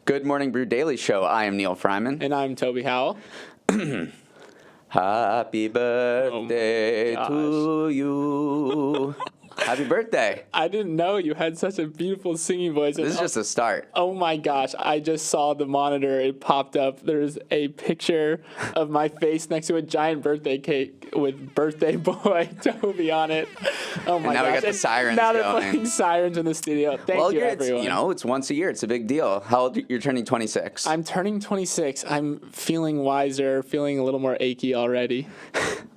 Good Morning Brew Daily Show. I am Neil Fryman. And I'm Toby Howell. Happy birthday to you. Happy birthday. I didn't know you had such a beautiful singing voice. This is just a start. Oh my gosh. I just saw the monitor. It popped up. There's a picture of my face next to a giant birthday cake with birthday boy Toby on it. Oh my gosh. And now we got the sirens now going. Now they're playing sirens in the studio. Thank you, everyone. It's once a year. It's a big deal. How old? You're turning 26. I'm turning 26. I'm feeling wiser, feeling a little more achy already.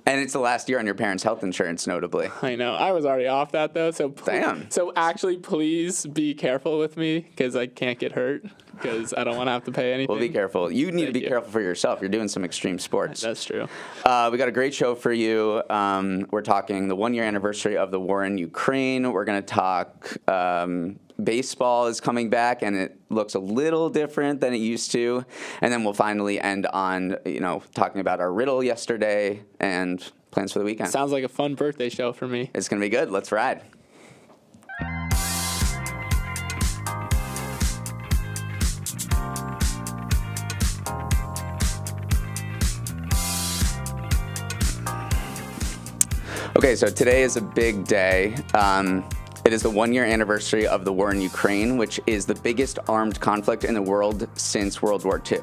And it's the last year on your parents' health insurance, notably. I know. I was already off that, though. So Damn. So actually, please be careful with me because I can't get hurt because I don't want to have to pay anything. Well, be careful. You need to be careful for yourself. You're doing some extreme sports. That's true. We got a great show for you. We're talking the one-year anniversary of the war in Ukraine. We're going to talk baseball is coming back, and it looks a little different than it used to. And then we'll finally end on, talking about our riddle yesterday and plans for the weekend. Sounds like a fun birthday show for me. It's going to be good. Let's ride. Okay, so today is a big day. It is the one-year anniversary of the war in Ukraine, which is the biggest armed conflict in the world since World War II.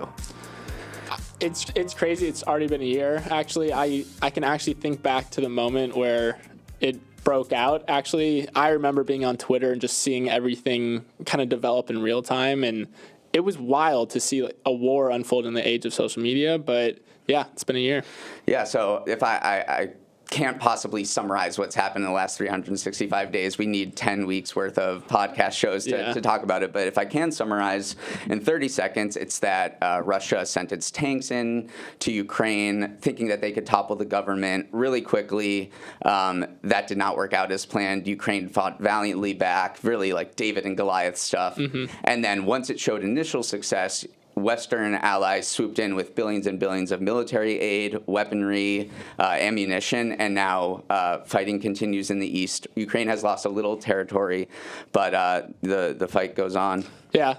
It's crazy. It's already been a year. Actually, I can actually think back to the moment where it broke out. Actually, I remember being on Twitter and just seeing everything kind of develop in real time, and it was wild to see a war unfold in the age of social media. But yeah, it's been a year. Yeah. So if I can't possibly summarize what's happened in the last 365 days. We need 10 weeks worth of podcast shows to talk about it. But if I can summarize in 30 seconds, it's that Russia sent its tanks in to Ukraine thinking that they could topple the government really quickly. That did not work out as planned. Ukraine fought valiantly back, really like David and Goliath stuff. Mm-hmm. And then once it showed initial success, Western allies swooped in with billions and billions of military aid, weaponry, ammunition, and now fighting continues in the east. Ukraine has lost a little territory, but the fight goes on. Yeah,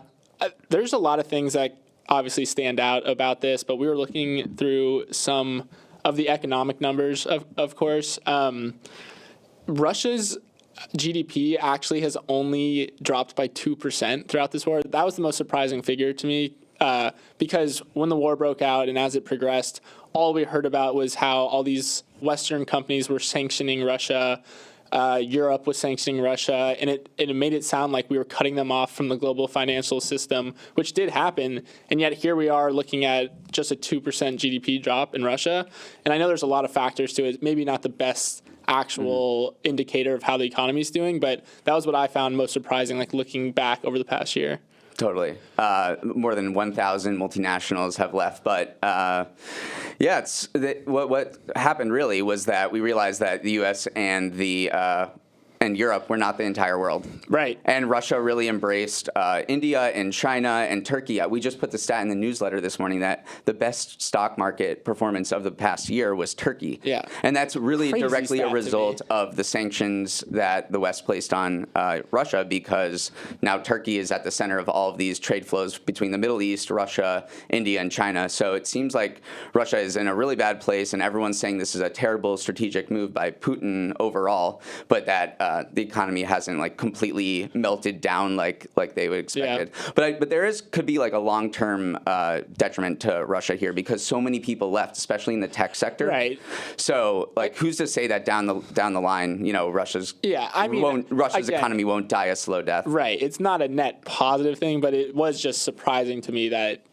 there's a lot of things that obviously stand out about this, but we were looking through some of the economic numbers, of course. Russia's GDP actually has only dropped by 2% throughout this war. That was the most surprising figure to me. Because when the war broke out and as it progressed, all we heard about was how all these Western companies were sanctioning Russia, Europe was sanctioning Russia, and it made it sound like we were cutting them off from the global financial system, which did happen, and yet here we are looking at just a 2% GDP drop in Russia. And I know there's a lot of factors to it, maybe not the best actual indicator of how the economy is doing, but that was what I found most surprising, like looking back over the past year. Totally. More than 1,000 multinationals have left. But what happened really was that we realized that the U.S. and Europe were not the entire world. Right. And Russia really embraced India and China and Turkey. We just put the stat in the newsletter this morning that the best stock market performance of the past year was Turkey. Yeah. And that's really Crazy directly a result of the sanctions that the West placed on Russia, because now Turkey is at the center of all of these trade flows between the Middle East, Russia, India, and China. So it seems like Russia is in a really bad place, and everyone's saying this is a terrible strategic move by Putin overall, but that the economy hasn't completely melted down like they would expect. Yeah. But there could be a long-term detriment to Russia here because so many people left, especially in the tech sector. Right. So who's to say that down the line, Russia's economy won't die a slow death. Right. It's not a net positive thing, but it was just surprising to me that.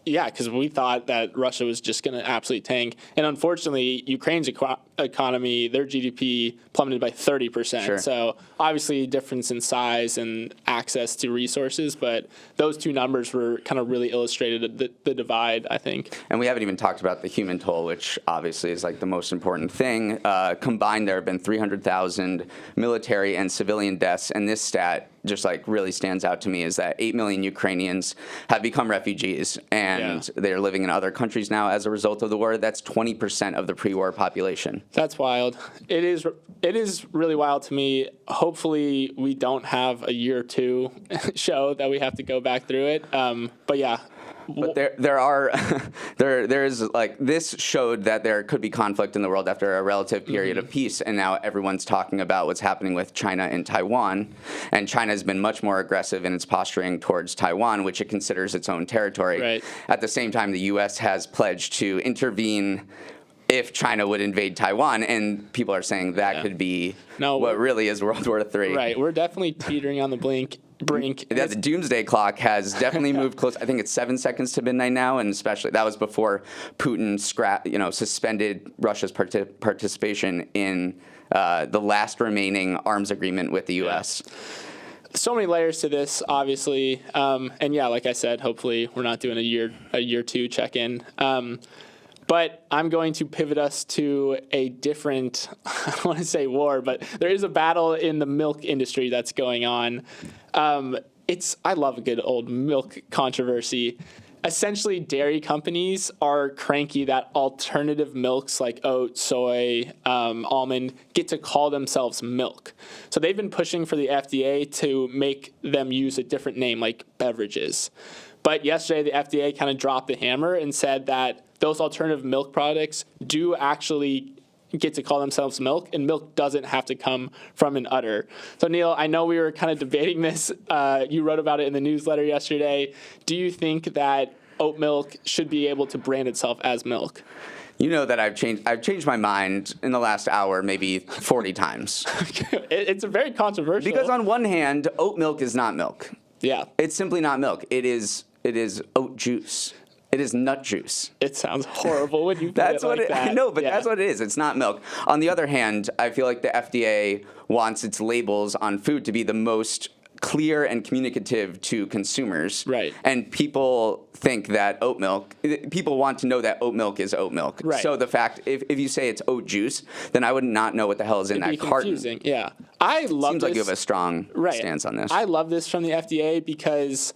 Yeah, because we thought that Russia was just going to absolutely tank. And unfortunately, Ukraine's economy, their GDP plummeted by 30%. Sure. So obviously difference in size and access to resources, but those two numbers were kind of really illustrated the divide, I think. And we haven't even talked about the human toll, which obviously is the most important thing. Combined, there have been 300,000 military and civilian deaths, and this stat just really stands out to me is that 8 million Ukrainians have become refugees, and and they're living in other countries now as a result of the war. That's 20% of the pre-war population. That's wild. It is really wild to me. Hopefully we don't have a year or two show that we have to go back through it. But yeah. But there is like, this showed that there could be conflict in the world after a relative period of peace, and now everyone's talking about what's happening with China and Taiwan, and China has been much more aggressive in its posturing towards Taiwan, which it considers its own territory. Right. At the same time, the U.S. has pledged to intervene if China would invade Taiwan, and people are saying that could be what really is World War III. Right, we're definitely teetering on the brink. The doomsday clock has definitely moved close. I think it's 7 seconds to midnight now, and especially that was before Putin suspended Russia's participation in the last remaining arms agreement with the U.S. So many layers to this, obviously, and yeah, like I said, hopefully we're not doing a year two check-in. But I'm going to pivot us to a different, I don't want to say war, but there is a battle in the milk industry that's going on. I love a good old milk controversy. Essentially, dairy companies are cranky that alternative milks like oat, soy, almond get to call themselves milk. So they've been pushing for the FDA to make them use a different name, like beverages. But yesterday, the FDA kind of dropped the hammer and said that those alternative milk products do actually get to call themselves milk, and milk doesn't have to come from an udder. So, Neal, I know we were kind of debating this. You wrote about it in the newsletter yesterday. Do you think that oat milk should be able to brand itself as milk? You know that I've changed my mind in the last hour maybe 40 times. It's a very controversial. Because on one hand, oat milk is not milk. Yeah. It's simply not milk. It is oat juice. It is nut juice. It sounds horrible when you put that's it what like that. I know, but that's what it is. It's not milk. On the other hand, I feel like the FDA wants its labels on food to be the most clear and communicative to consumers. Right. And people think that oat milk, people want to know that oat milk is oat milk. Right. So the fact, if you say it's oat juice, then I would not know what the hell is in that carton. Confusing. Yeah. I love Seems this. like you have a strong stance on this. I love this from the FDA because,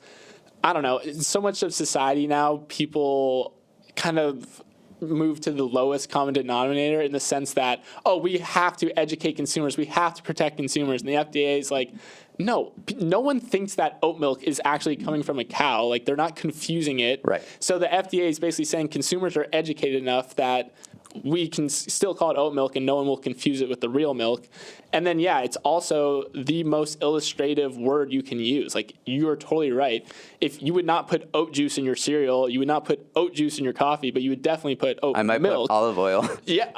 I don't know, so much of society now, people kind of move to the lowest common denominator in the sense that, we have to educate consumers, we have to protect consumers. And the FDA is like, no one thinks that oat milk is actually coming from a cow. Like, they're not confusing it. Right. So the FDA is basically saying consumers are educated enough that we can still call it oat milk and no one will confuse it with the real milk. And then, it's also the most illustrative word you can use. Like, you're totally right. If you would not put oat juice in your cereal, you would not put oat juice in your coffee, but you would definitely put oat milk. I might put olive oil. Yeah,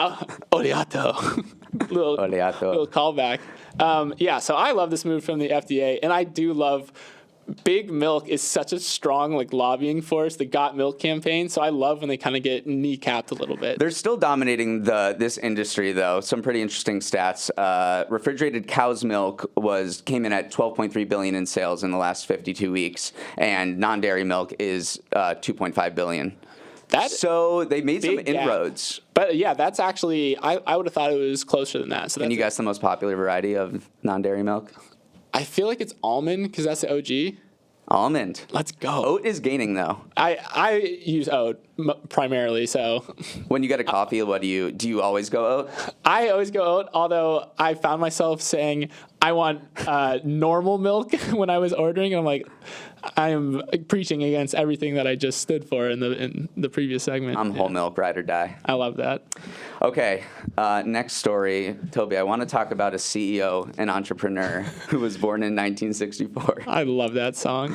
oleato. little callback. So I love this move from the FDA, and I do love Big Milk is such a strong lobbying force, the Got Milk campaign. So I love when they kind of get kneecapped a little bit. They're still dominating this industry, though. Some pretty interesting stats. Refrigerated cow's milk came in at $12.3 billion in sales in the last 52 weeks, and non-dairy milk is $2.5 billion. So they made some inroads. But that's actually, I would have thought it was closer than that. So Can you guess the most popular variety of non-dairy milk? I feel like it's almond because that's the OG. Almond. Let's go. Oat is gaining, though. I use oat primarily, so. When you get a coffee, do you always go oat? I always go oat, although I found myself saying I want normal milk when I was ordering, and I'm like, I am preaching against everything that I just stood for in the previous segment. I'm whole milk, ride or die. I love that. Okay, next story. Toby, I want to talk about a CEO and entrepreneur who was born in 1964. I love that song.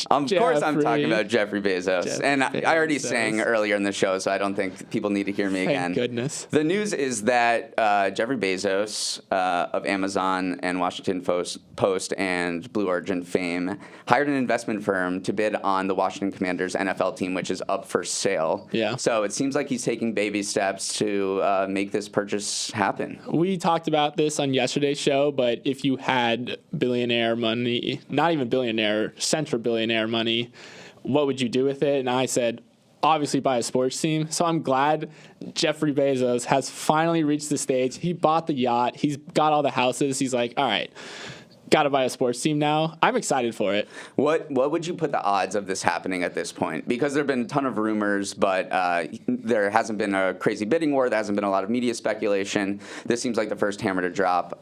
Of course I'm talking about Jeffrey Bezos. I already sang earlier in the show, so I don't think people need to hear me again. Thank goodness. The news is that Jeffrey Bezos of Amazon and Washington Post and Blue Origin fame hired an investment firm to bid on the Washington Commanders NFL team, which is up for sale. Yeah. So it seems like he's taking baby steps to make this purchase happen. We talked about this on yesterday's show, but if you had billionaire money, not even billionaire, central billionaire money, what would you do with it? And I said, obviously buy a sports team. So I'm glad Jeffrey Bezos has finally reached the stage. He bought the yacht. He's got all the houses. He's like, all right, got to buy a sports team now. I'm excited for it. What would you put the odds of this happening at this point? Because there have been a ton of rumors, but there hasn't been a crazy bidding war. There hasn't been a lot of media speculation. This seems like the first hammer to drop.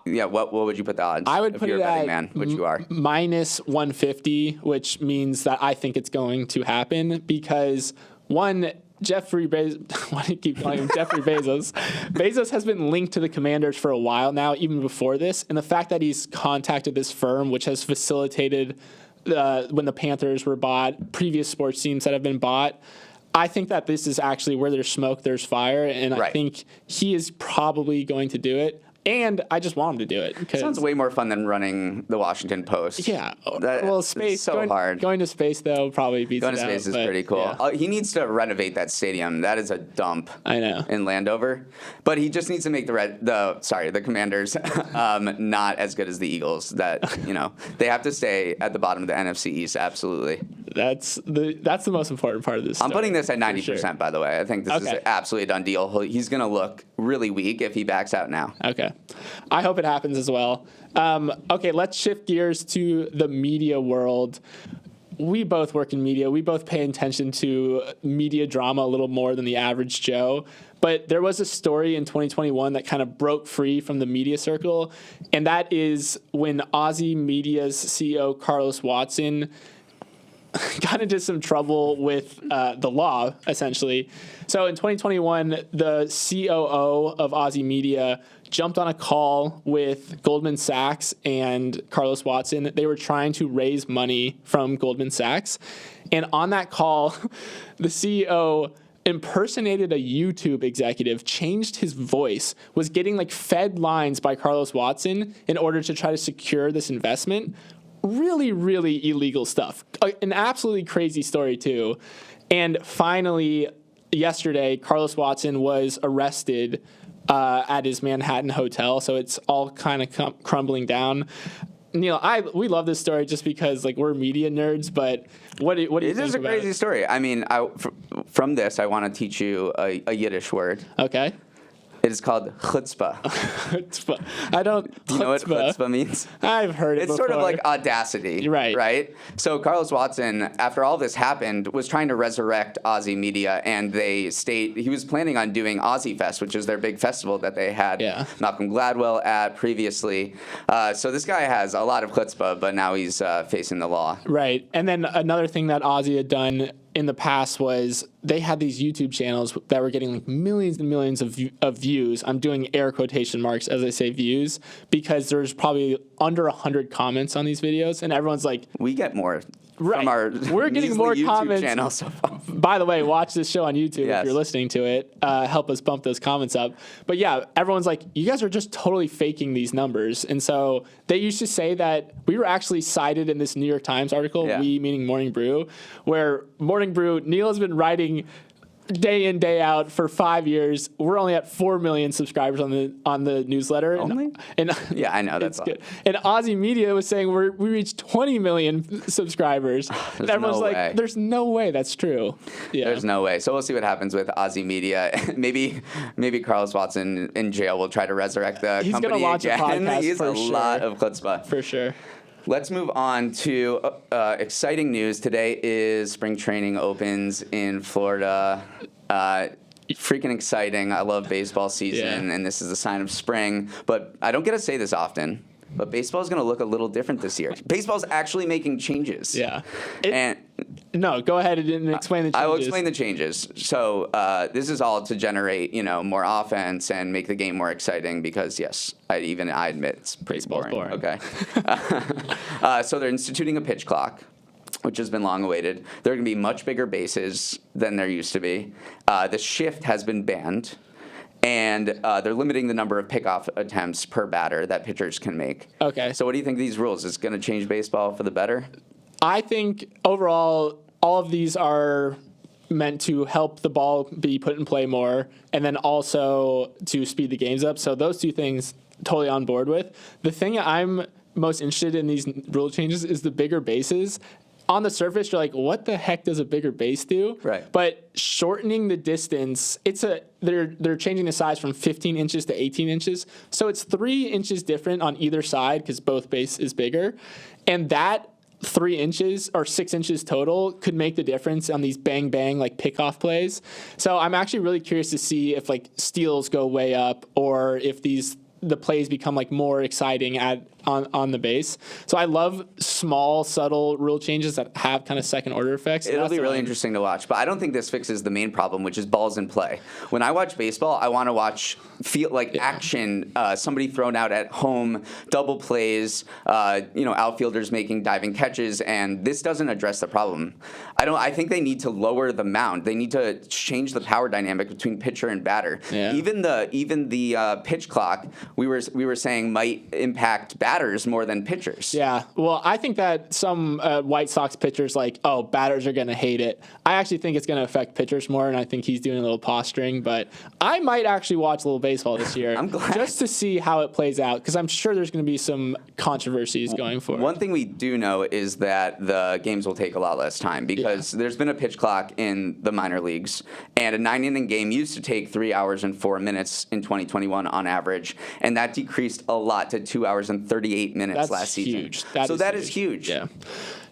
What would you put the odds? I would put it at man, which you are. minus 150, which means that I think it's going to happen because Jeffrey Bezos, why do you keep calling him Jeffrey Bezos? Bezos has been linked to the Commanders for a while now, even before this. And the fact that he's contacted this firm, which has facilitated when the Panthers were bought, previous sports teams that have been bought, I think that this is actually where there's smoke, there's fire. And I think he is probably going to do it. And I just want him to do it. It sounds way more fun than running the Washington Post. Yeah. Space so hard. Going to space, though, probably beats Going to space is pretty cool. Yeah. He needs to renovate that stadium. That is a dump. I know. In Landover. But he just needs to make the Commanders not as good as the Eagles. That, they have to stay at the bottom of the NFC East, absolutely. That's the most important part of this story. I'm putting this at 90%, by the way. I think this is absolutely a done deal. He's going to look really weak if he backs out now. Okay. I hope it happens as well. Okay, let's shift gears to the media world. We both work in media. We both pay attention to media drama a little more than the average Joe. But there was a story in 2021 that kind of broke free from the media circle, and that is when Ozy Media's CEO Carlos Watson got into some trouble with the law, essentially. So in 2021, the COO of Ozy Media jumped on a call with Goldman Sachs and Carlos Watson. They were trying to raise money from Goldman Sachs. And on that call, the CEO impersonated a YouTube executive, changed his voice, was getting fed lines by Carlos Watson in order to try to secure this investment. Really, really illegal stuff. An absolutely crazy story, too. And finally, yesterday, Carlos Watson was arrested at his Manhattan hotel. So it's all kind of crumbling down. Neal, we love this story just because we're media nerds, but what do you think about it? It is a crazy story. I mean, from this, I want to teach you a Yiddish word. Okay. It is called chutzpah. Chutzpah. I don't. Do you know what chutzpah means? I've heard it before. It's sort of like audacity. Right? So Carlos Watson, after all this happened, was trying to resurrect Ozy Media, and he was planning on doing Ozy Fest, which is their big festival that they had Malcolm Gladwell at previously. So this guy has a lot of chutzpah, but now he's facing the law. Right. And then another thing that Ozy had done in the past was they had these YouTube channels that were getting millions and millions of views. I'm doing air quotation marks as I say views because there's probably under 100 comments on these videos, and everyone's like, we get more. From our we're getting more YouTube comments. Channel so far. By the way, watch this show on YouTube if you're listening to it. Help us bump those comments up. But yeah, everyone's like, you guys are just totally faking these numbers. And so they used to say that we were actually cited in this New York Times article, we meaning Morning Brew, where Morning Brew, Neal has been writing day in, day out for 5 years. We're only at 4 million subscribers on the newsletter. Only? Yeah, I know that's good. And Ozy Media was saying we reached 20 million subscribers. And everyone's like, there's no way that's true. Yeah. There's no way. So we'll see what happens with Ozy Media. maybe Carlos Watson in jail will try to resurrect the company. He's going to launch a podcast. He's a lot of chutzpah. For sure. Let's move on to exciting news. Today is spring training opens in Florida. Freaking exciting. I love baseball season, and this is a sign of spring. But I don't get to say this often, but baseball is going to look a little different this year. Baseball's actually making changes. Yeah. No, go ahead and explain the changes. I will explain the changes. So this is all to generate, more offense and make the game more exciting because, yes, I admit it's pretty boring. Okay. So they're instituting a pitch clock, which has been long awaited. There are going to be much bigger bases than there used to be. The shift has been banned. And they're limiting the number of pickoff attempts per batter that pitchers can make. Okay. So what do you think of these rules? Is it going to change baseball for the better? I think overall, all of these are meant to help the ball be put in play more and then also to speed the games up. So those two things, totally on board with. The thing I'm most interested in these rule changes is the bigger bases. on the surface, you're like, what the heck does a bigger base do? Right. But shortening the distance, they're changing the size from 15 inches to 18 inches. So it's 3 inches different on either side because both base is bigger. And that 3 inches or 6 inches total could make the difference on these bang bang like pickoff plays. So I'm actually really curious to see if like steals go way up or if the plays become like more exciting on the base. So I love small, subtle rule changes that have kind of second order effects. It'll be really interesting to watch, but I don't think this fixes the main problem, which is balls in play. When I watch baseball, I want to feel like action, somebody thrown out at home, double plays, outfielders making diving catches, and this doesn't address the problem. I think they need to lower the mound. They need to change the power dynamic between pitcher and batter. Yeah. Even the pitch clock we were saying might impact batters more than pitchers. Yeah, well, I think that some White Sox pitchers batters are going to hate it. I actually think it's going to affect pitchers more, and I think he's doing a little posturing. But I might actually watch a little baseball this year. I'm glad. Just to see how it plays out, because I'm sure there's going to be some controversies going forward. One thing we do know is that the games will take a lot less time because there's been a pitch clock in the minor leagues, and a 9-inning game used to take 3 hours and 4 minutes in 2021 on average, and that decreased a lot to 2 hours and 38 minutes last season. Huge. That is huge. Yeah.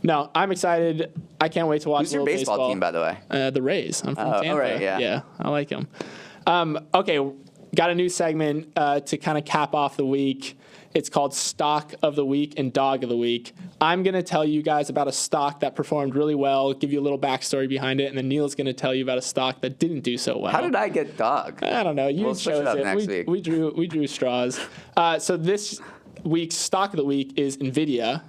No, I'm excited. I can't wait to watch. Who's your baseball team, by the way? The Rays. I'm from Tampa. Oh, right, yeah. Yeah, I like them. Okay, got a new segment to kind of cap off the week. It's called Stock of the Week and Dog of the Week. I'm going to tell you guys about a stock that performed really well, give you a little backstory behind it, and then Neil's going to tell you about a stock that didn't do so well. How did I get dog? I don't know. You chose it. Next week. We drew straws. So this week's Stock of the Week is NVIDIA.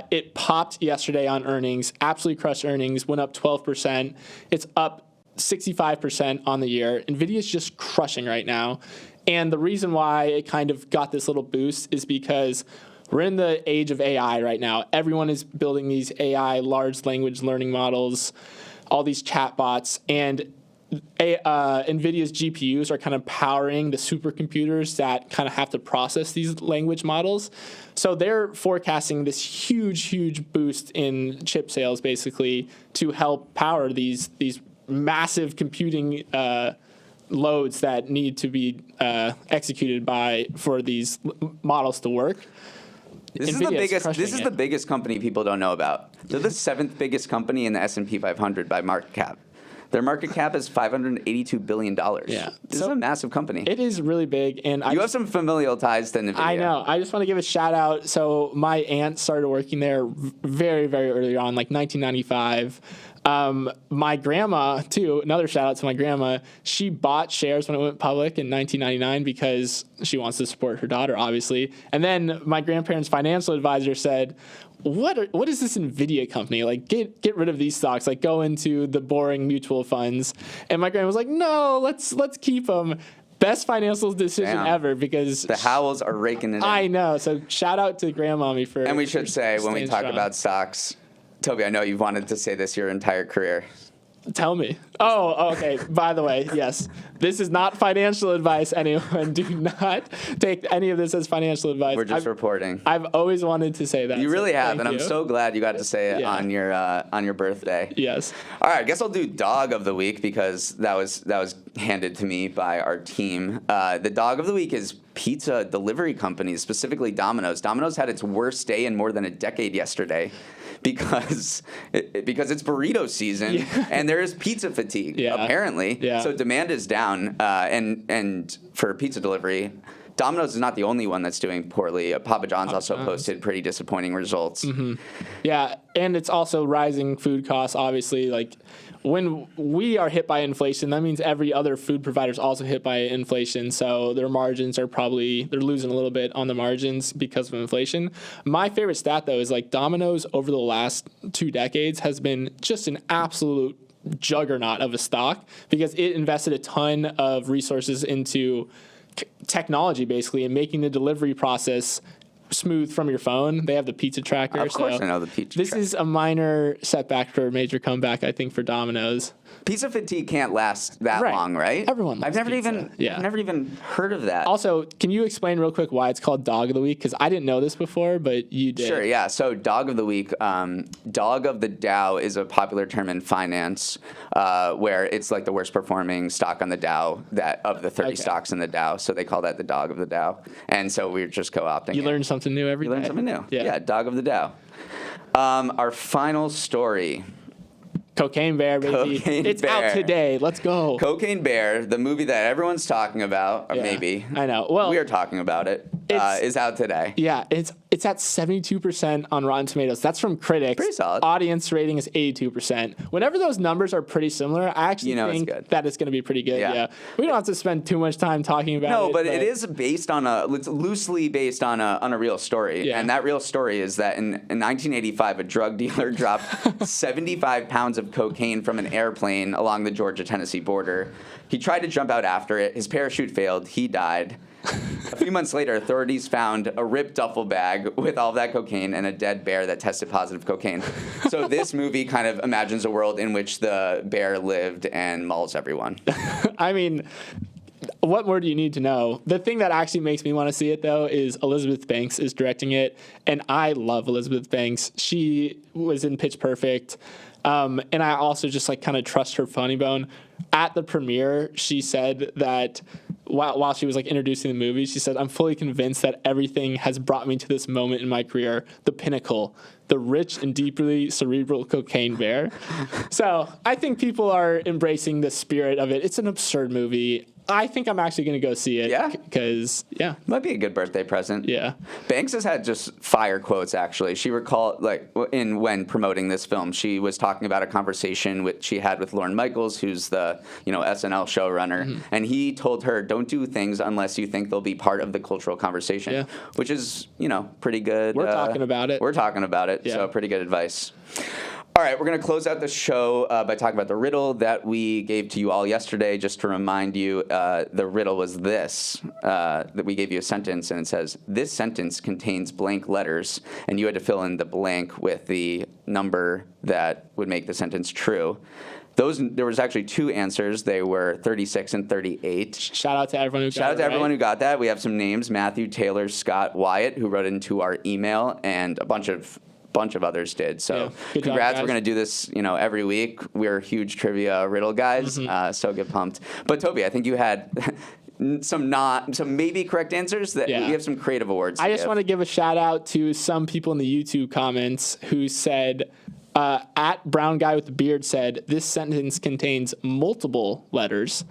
It popped yesterday on earnings, absolutely crushed earnings, went up 12%. It's up 65% on the year. NVIDIA's just crushing right now. And the reason why it kind of got this little boost is because we're in the age of AI right now. Everyone is building these AI large language learning models, all these chatbots, and NVIDIA's GPUs are kind of powering the supercomputers that kind of have to process these language models. So they're forecasting this huge boost in chip sales, basically, to help power these massive computing loads that need to be executed for these models to work. This is the biggest company people don't know about. They're the 7th biggest company in the S&P 500 by market cap. Their market cap is $582 billion. Yeah. This is a massive company. It is really big. And you have some familial ties to NVIDIA. I know. I just want to give a shout out. So my aunt started working there very, very early on, like 1995. My grandma, too, another shout out to my grandma, she bought shares when it went public in 1999 because she wants to support her daughter, obviously. And then my grandparents' financial advisor said, what is this NVIDIA company? Like, get rid of these stocks. Like, go into the boring mutual funds. And my grandma was like, no, let's keep them. Best financial decision ever because the Howells are raking it in. I know. So shout out to grandmommy for. And we should say when we talk about stocks, Toby, I know you've wanted to say this your entire career. Tell me. Oh, okay. By the way, yes. This is not financial advice, anyone. Do not take any of this as financial advice. We're just reporting. I've always wanted to say that. You really have, and I'm so glad you got to say it on your birthday. Yes. All right, I guess I'll do Dog of the Week because that was handed to me by our team. The Dog of the Week is pizza delivery companies, specifically Domino's. Domino's had its worst day in more than a decade yesterday. Because it's burrito season and there is pizza fatigue apparently. Yeah. So demand is down and for pizza delivery, Domino's is not the only one that's doing poorly. Papa John's also posted pretty disappointing results. Mm-hmm. Yeah, and it's also rising food costs. Obviously, like when we are hit by inflation, that means every other food provider is also hit by inflation. So their margins are they're losing a little bit on the margins because of inflation. My favorite stat though is like Domino's over the last 2 decades has been just an absolute juggernaut of a stock because it invested a ton of resources into technology basically and making the delivery process smooth from your phone. They have the pizza tracker. Of course, I know the pizza This tracker. is a minor setback for a major comeback, I think, for Domino's. Pizza fatigue can't last that long, right? Everyone loves I've never even heard of that. Also, can you explain real quick why it's called Dog of the Week? Because I didn't know this before, but you did. Sure, yeah. So Dog of the Week, Dog of the Dow is a popular term in finance where it's like the worst performing stock on the Dow of the 30 stocks in the Dow. So they call that the Dog of the Dow. And so we're just co-opting You it. learn something new every day. You learn something new. Yeah, Dog of the Dow. Our final story. Cocaine Bear, baby. It's out today. Let's go. Cocaine Bear, the movie that everyone's talking about, or maybe. I know. Well, we are talking about it, is out today. Yeah, it's at 72% on Rotten Tomatoes. That's from critics. Pretty solid. Audience rating is 82%. Whenever those numbers are pretty similar, I actually think that it's going to be pretty good. Yeah. We don't have to spend too much time talking about it. No, but it is based on it's loosely based on a real story. Yeah. And that real story is that in 1985, a drug dealer dropped 75 pounds of cocaine from an airplane along the Georgia-Tennessee border. He tried to jump out after it. His parachute failed. He died. A few months later, authorities found a ripped duffel bag with all of that cocaine and a dead bear that tested positive cocaine. So this movie kind of imagines a world in which the bear lived and mauls everyone. I mean, what more do you need to know? The thing that actually makes me want to see it, though, is Elizabeth Banks is directing it. And I love Elizabeth Banks. She was in Pitch Perfect. And I also just kind of trust her funny bone. At the premiere, she said that while she was introducing the movie, she said, "I'm fully convinced that everything has brought me to this moment in my career, the pinnacle, the rich and deeply cerebral cocaine bear." So I think people are embracing the spirit of it. It's an absurd movie. I think I'm actually going to go see it. Yeah? Because, Might be a good birthday present. Yeah. Banks has had just fire quotes, actually. She recalled, when promoting this film, she was talking about a conversation she had with Lorne Michaels, who's the, SNL showrunner. Mm-hmm. And he told her, don't do things unless you think they'll be part of the cultural conversation, which is, pretty good. We're talking about it. We're talking about it. Yeah. So pretty good advice. All right, we're going to close out the show by talking about the riddle that we gave to you all yesterday. Just to remind you, the riddle was this, that we gave you a sentence, and it says, this sentence contains blank letters, and you had to fill in the blank with the number that would make the sentence true. There was actually two answers. They were 36 and 38. Shout out to everyone who got it. Shout out to everyone who got that. We have some names: Matthew, Taylor, Scott, Wyatt, who wrote into our email, and a bunch of others did. So congrats. Job, we're going to do this, every week. We're huge trivia riddle guys. Mm-hmm. So get pumped. But Toby, I think you had some maybe correct answers that we have some creative awards. I just want to give a shout out to some people in the YouTube comments who said, at Brown Guy with the Beard said, this sentence contains multiple letters.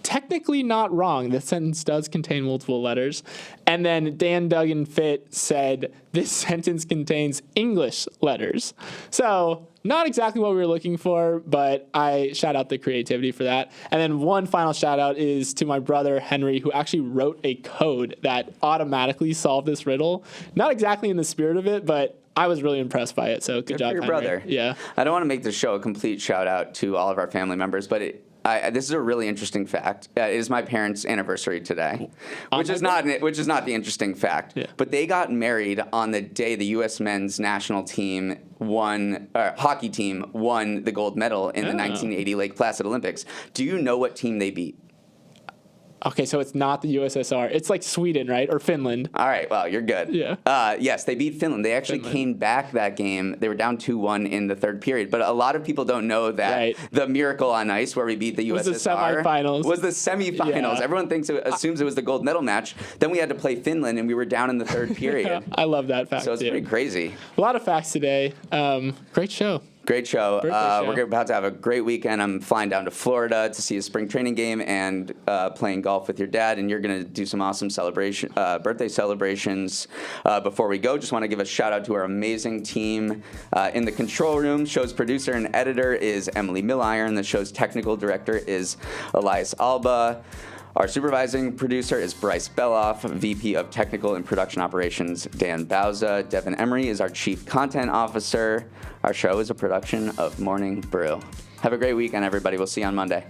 Technically not wrong. The sentence does contain multiple letters. And then Dan Duggan Fit said, this sentence contains English letters. So not exactly what we were looking for, but I shout out the creativity for that. And then one final shout out is to my brother, Henry, who actually wrote a code that automatically solved this riddle. Not exactly in the spirit of it, but I was really impressed by it. So good job, for your Henry. Brother. Yeah. I don't want to make this show a complete shout out to all of our family members, but this is a really interesting fact. It is my parents' anniversary today, which is not the interesting fact. Yeah. But they got married on the day the U.S. men's national team hockey team won the gold medal in the 1980 Lake Placid Olympics. Do you know what team they beat? Okay, so it's not the USSR. It's like Sweden, right? Or Finland. All right, well, you're good. Yeah. Yes, they beat Finland. They actually came back that game. They were down 2-1 in the third period. But a lot of people don't know that the Miracle on Ice, where we beat the USSR, was the semifinals. Yeah. Everyone assumes it was the gold medal match. Then we had to play Finland, and we were down in the third period. I love that fact, so it's pretty crazy. A lot of facts today. Great show. Great show. We're about to have a great weekend. I'm flying down to Florida to see a spring training game and playing golf with your dad, and you're going to do some awesome birthday celebrations. Before we go, just want to give a shout out to our amazing team in the control room. Show's producer and editor is Emily Milliron. The show's technical director is Elias Alba. Our supervising producer is Bryce Beloff, VP of Technical and Production Operations, Dan Bauza. Devin Emery is our Chief Content Officer. Our show is a production of Morning Brew. Have a great weekend, everybody. We'll see you on Monday.